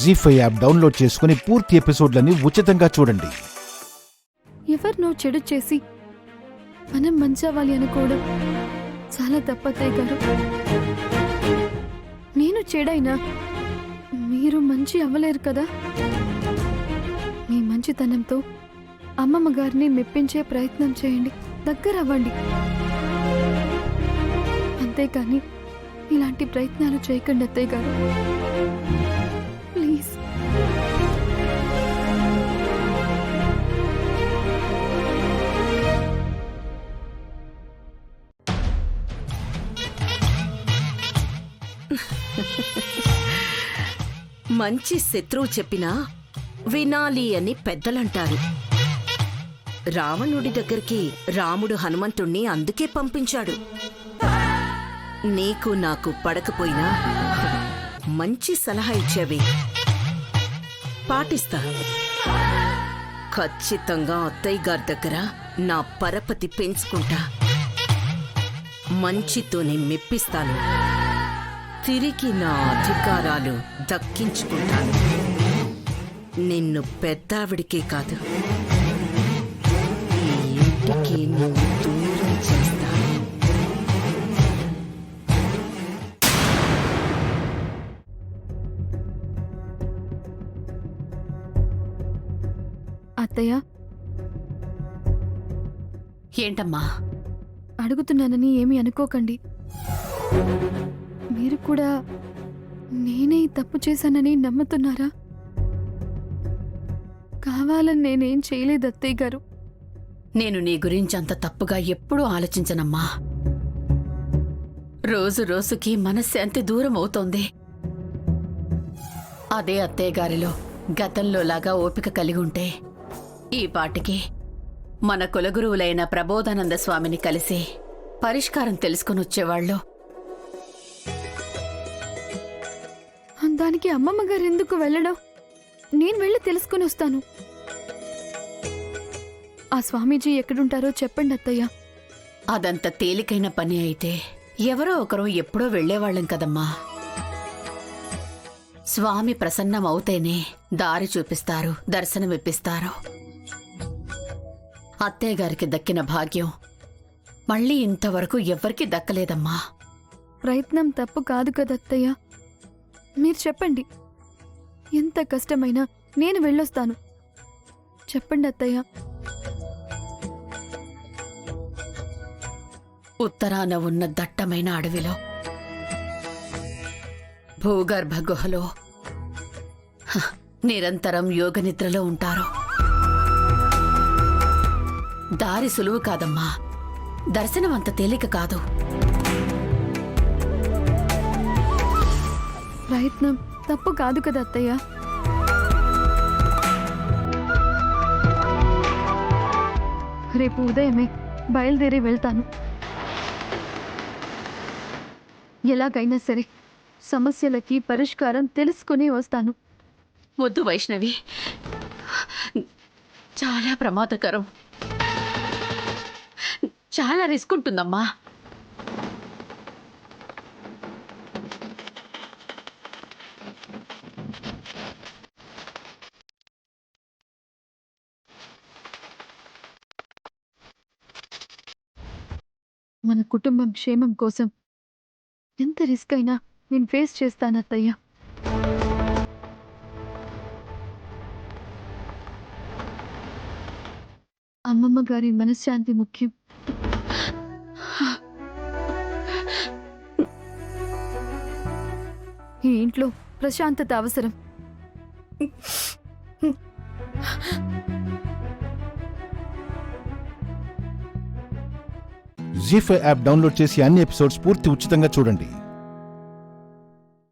జీ5 app download చేసుకుని పూర్తి ఎపిసోడ్లని ఉచితంగా చూడండి. ఎవరినో చెడు చేసి మనం మంచి అవ్వాలి అనుకోవడం చాలా తప్పతాయి గారు. నేను చెడైనా మీరు మంచి అవ్వలేరు కదా. మీ మంచితనంతో అమ్మమ్మ గారిని మెప్పించే ప్రయత్నం చేయండి, దగ్గర అవ్వండి. అంతేకాని ఇలాంటి ప్రయత్నాలు చేయకండి అత్తయ్య గారు, ప్లీజ్. మంచి శత్రువు చెప్పినా వినాలి అని పెద్దలంటారు. రావణుడి దగ్గరికి రాముడు హనుమంతుణ్ణి అందుకే పంపించాడు. నీకు నాకు పడకపోయినా మంచి సలహా ఇచ్చేవి పాటిస్తా. ఖచ్చితంగా అత్తయ్య గారి దగ్గర నా పరపతి పెంచుకుంటా. మంచితోనే మెప్పిస్తాను. తిరిగి నా అధికారాలు దక్కించుకుంటాను. నిన్ను పెద్దావిడికే కాదు, ఈ ఇంటికి నిన్ను దూరం చేస్తాను. అత్తయ్య, ఏంటమ్మా? అడుగుతున్నానని ఏమీ అనుకోకండి. మీరు కూడా నేనే ఈ తప్పు చేశానని నమ్ముతున్నారా? కావాలని నేనేం చేయలేదు అత్తయ్య గారు. నేను నీ గురించి అంత తప్పుగా ఎప్పుడూ ఆలోచించనమ్మా. రోజు రోజుకి మనశ్శాంతి దూరం అవుతోంది. అదే అత్తయ్య గారిలో గతంలోలాగా ఓపిక కలిగి ఉంటే ఈ పాటికి మన కులగురువులైన ప్రబోధానంద స్వామిని కలిసి పరిష్కారం తెలుసుకుని వచ్చేవాళ్ళు. దానికి అమ్మమ్మ గారు ఎందుకు వెళ్ళడం? నేను వెళ్ళి తెలుసుకుని వస్తాను. ఆ స్వామీజీ ఎక్కడుంటారో చెప్పండి అత్తయ్య. అదంత తేలికైన పని అయితే ఎవరో ఒకరు ఎప్పుడో వెళ్లేవాళ్ళం కదమ్మా. స్వామి ప్రసన్నం అవుతేనే దారి చూపిస్తారు, దర్శనమిప్పిస్తారు. అత్తయ్య గారికి దక్కిన భాగ్యం మళ్ళీ ఇంతవరకు ఎవ్వరికీ దక్కలేదమ్మా. ప్రయత్నం తప్పు కాదు కదత్తయ్య. మీరు చెప్పండి, ఎంత కష్టమైనా నేను వెళ్ళొస్తాను. చెప్పండి అత్తయ్య. ఉత్తరాన ఉన్న దట్టమైన అడవిలో భూగర్భ గుహలో నిరంతరం యోగనిద్రలో ఉంటారు. దారి సులువు కాదమ్మా, దర్శనం అంత తేలిక కాదు. ప్రయత్నం తప్పు కాదు కదా అత్తయ్య. రేపు ఉదయమే బయలుదేరి వెళ్తాను. ఎలాగైనా సరే సమస్యలకి పరిష్కారం తెలుసుకుని వస్తాను. వద్దు వైష్ణవి, చాలా ప్రమాదకరం, చాలా రిస్క్ ఉంటుందమ్మా. మన కుటుంబం క్షేమం కోసం ఎంత రిస్క్ అయినా నేను ఫేస్ చేస్తాను అత్తయ్య. అమ్మమ్మ గారి మనశ్శాంతి ముఖ్యం. ఈ ఇంట్లో ప్రశాంతత అవసరం. జీ5 యాప్ డౌన్లోడ్ చేసి అన్ని ఎపిసోడ్స్ పూర్తి ఉచితంగా చూడండి.